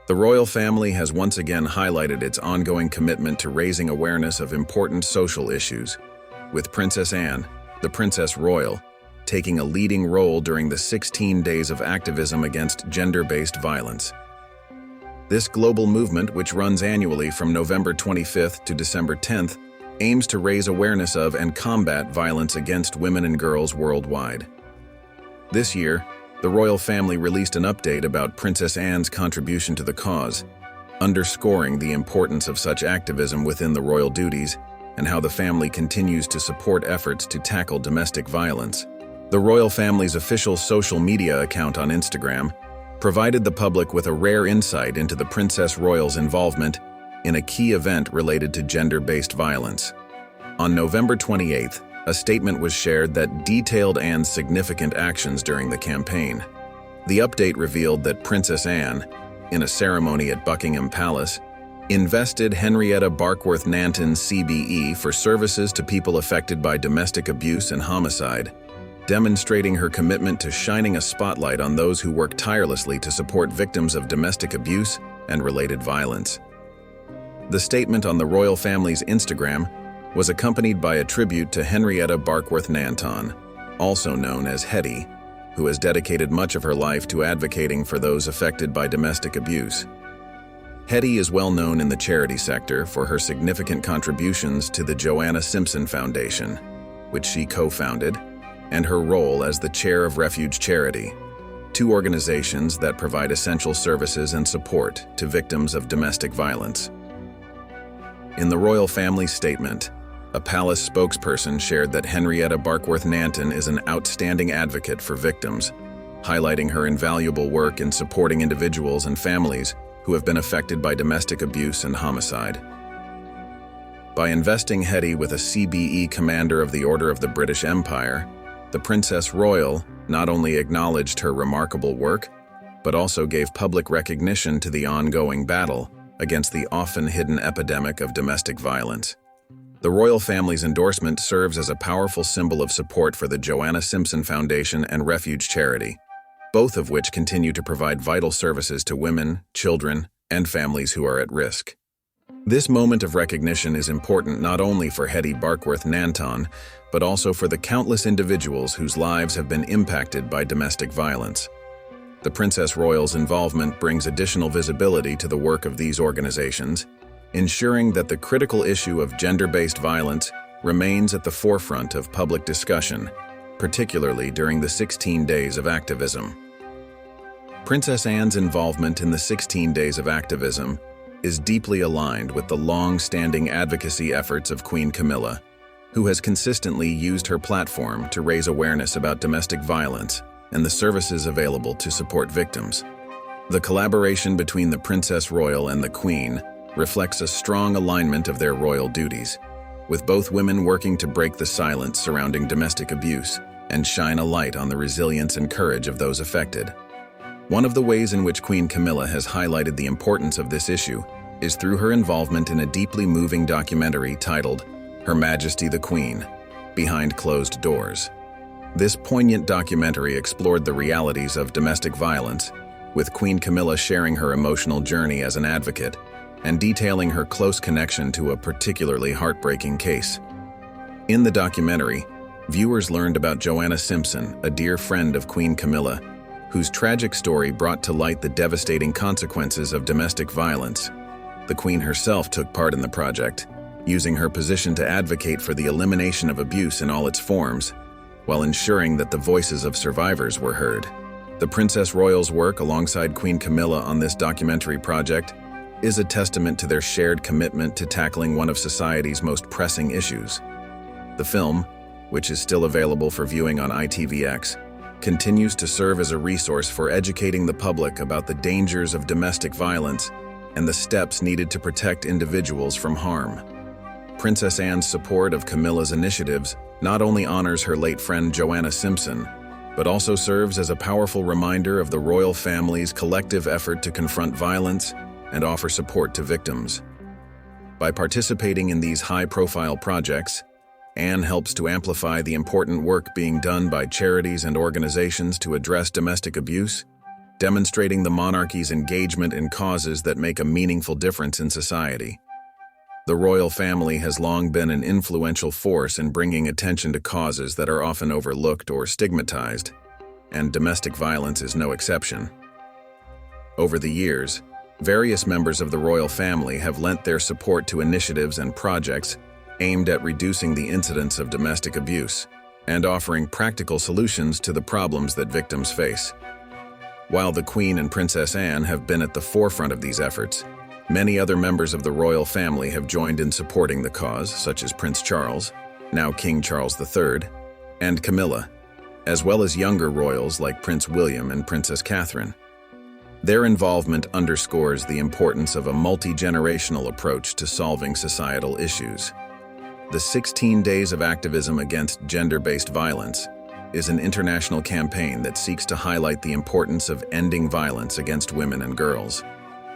The royal family has once again highlighted its ongoing commitment to raising awareness of important social issues, with Princess Anne, the Princess Royal, taking a leading role during the 16 days of activism against gender-based violence. This global movement, which runs annually from November 25th to December 10th, aims to raise awareness of and combat violence against women and girls worldwide. This year, the royal family released an update about Princess Anne's contribution to the cause, underscoring the importance of such activism within the royal duties and how the family continues to support efforts to tackle domestic violence. The royal family's official social media account on Instagram provided the public with a rare insight into the Princess Royal's involvement in a key event related to gender-based violence. On November 28th, a statement was shared that detailed Anne's significant actions during the campaign. The update revealed that Princess Anne, in a ceremony at Buckingham Palace, invested Henrietta Barkworth Nanton CBE for services to people affected by domestic abuse and homicide, demonstrating her commitment to shining a spotlight on those who work tirelessly to support victims of domestic abuse and related violence. The statement on the royal family's Instagram was accompanied by a tribute to Henrietta Barkworth Nanton, also known as Hetty, who has dedicated much of her life to advocating for those affected by domestic abuse. Hetty is well known in the charity sector for her significant contributions to the Joanna Simpson Foundation, which she co-founded, and her role as the chair of Refuge Charity, two organizations that provide essential services and support to victims of domestic violence. In the royal family statement, a palace spokesperson shared that Henrietta Barkworth Nanton is an outstanding advocate for victims, highlighting her invaluable work in supporting individuals and families who have been affected by domestic abuse and homicide. By investing Hetty with a CBE Commander of the Order of the British Empire, the Princess Royal not only acknowledged her remarkable work, but also gave public recognition to the ongoing battle against the often hidden epidemic of domestic violence. The royal family's endorsement serves as a powerful symbol of support for the Joanna Simpson Foundation and Refuge Charity, both of which continue to provide vital services to women, children, and families who are at risk. This moment of recognition is important not only for Hetty Barkworth Nanton, but also for the countless individuals whose lives have been impacted by domestic violence. The Princess Royal's involvement brings additional visibility to the work of these organizations, ensuring that the critical issue of gender-based violence remains at the forefront of public discussion, particularly during the 16 days of activism. Princess Anne's involvement in the 16 days of activism is deeply aligned with the long-standing advocacy efforts of Queen Camilla, who has consistently used her platform to raise awareness about domestic violence and the services available to support victims. The collaboration between the Princess Royal and the Queen reflects a strong alignment of their royal duties, with both women working to break the silence surrounding domestic abuse and shine a light on the resilience and courage of those affected. One of the ways in which Queen Camilla has highlighted the importance of this issue is through her involvement in a deeply moving documentary titled Her Majesty the Queen, Behind Closed Doors. This poignant documentary explored the realities of domestic violence, with Queen Camilla sharing her emotional journey as an advocate and detailing her close connection to a particularly heartbreaking case. In the documentary, viewers learned about Joanna Simpson, a dear friend of Queen Camilla, whose tragic story brought to light the devastating consequences of domestic violence. The Queen herself took part in the project, using her position to advocate for the elimination of abuse in all its forms, while ensuring that the voices of survivors were heard. The Princess Royal's work alongside Queen Camilla on this documentary project is a testament to their shared commitment to tackling one of society's most pressing issues. The film, which is still available for viewing on ITVX, continues to serve as a resource for educating the public about the dangers of domestic violence and the steps needed to protect individuals from harm. Princess Anne's support of Camilla's initiatives not only honors her late friend Joanna Simpson, but also serves as a powerful reminder of the royal family's collective effort to confront violence and offer support to victims. By participating in these high-profile projects, Anne helps to amplify the important work being done by charities and organizations to address domestic abuse demonstrating the monarchy's engagement in causes that make a meaningful difference in society. The royal family has long been an influential force in bringing attention to causes that are often overlooked or stigmatized, and domestic violence is no exception. Over the years, various members of the royal family have lent their support to initiatives and projects aimed at reducing the incidence of domestic abuse and offering practical solutions to the problems that victims face. While the Queen and Princess Anne have been at the forefront of these efforts, many other members of the royal family have joined in supporting the cause, such as Prince Charles, now King Charles III, and Camilla, as well as younger royals like Prince William and Princess Catherine. Their involvement underscores the importance of a multi-generational approach to solving societal issues. The 16 Days of Activism Against Gender-Based Violence is an international campaign that seeks to highlight the importance of ending violence against women and girls,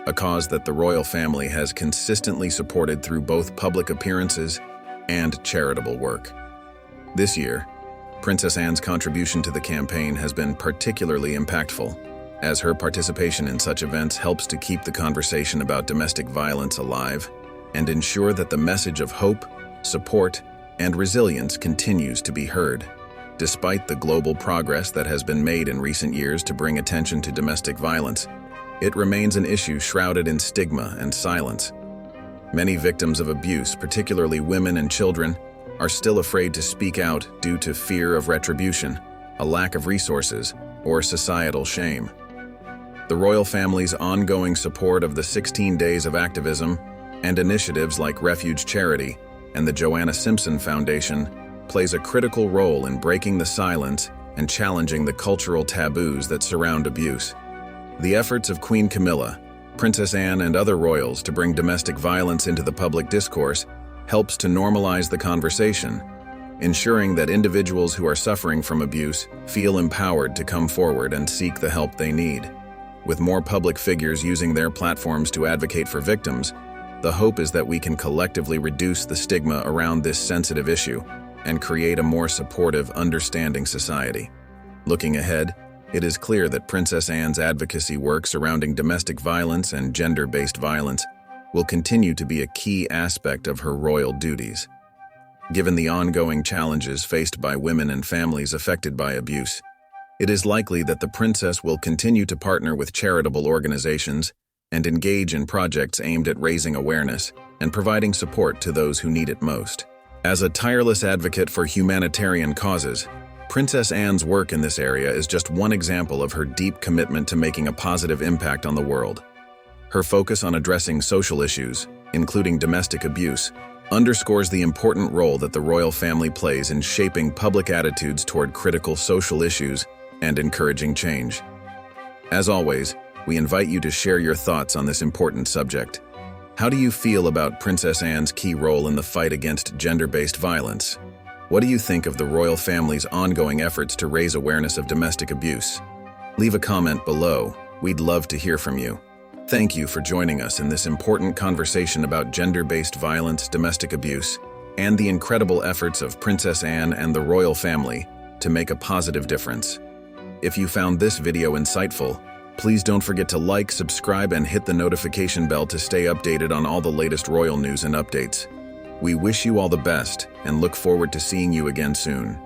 a cause that the royal family has consistently supported through both public appearances and charitable work. This year, Princess Anne's contribution to the campaign has been particularly impactful, as her participation in such events helps to keep the conversation about domestic violence alive and ensure that the message of hope, support, and resilience continues to be heard. Despite the global progress that has been made in recent years to bring attention to domestic violence, it remains an issue shrouded in stigma and silence. Many victims of abuse, particularly women and children, are still afraid to speak out due to fear of retribution, a lack of resources, or societal shame. The royal family's ongoing support of the 16 Days of Activism and initiatives like Refuge Charity and the Joanna Simpson Foundation plays a critical role in breaking the silence and challenging the cultural taboos that surround abuse. The efforts of Queen Camilla, Princess Anne, and other royals to bring domestic violence into the public discourse helps to normalize the conversation, ensuring that individuals who are suffering from abuse feel empowered to come forward and seek the help they need. With more public figures using their platforms to advocate for victims, the hope is that we can collectively reduce the stigma around this sensitive issue and create a more supportive, understanding society. Looking ahead, it is clear that Princess Anne's advocacy work surrounding domestic violence and gender-based violence will continue to be a key aspect of her royal duties. Given the ongoing challenges faced by women and families affected by abuse, it is likely that the princess will continue to partner with charitable organizations and engage in projects aimed at raising awareness and providing support to those who need it most. As a tireless advocate for humanitarian causes, Princess Anne's work in this area is just one example of her deep commitment to making a positive impact on the world. Her focus on addressing social issues, including domestic abuse, underscores the important role that the royal family plays in shaping public attitudes toward critical social issues and encouraging change. As always, we invite you to share your thoughts on this important subject. How do you feel about Princess Anne's key role in the fight against gender-based violence? What do you think of the royal family's ongoing efforts to raise awareness of domestic abuse? Leave a comment below. We'd love to hear from you. Thank you for joining us in this important conversation about gender-based violence, domestic abuse, and the incredible efforts of Princess Anne and the royal family to make a positive difference. If you found this video insightful, please don't forget to like, subscribe, and hit the notification bell to stay updated on all the latest royal news and updates. We wish you all the best and look forward to seeing you again soon.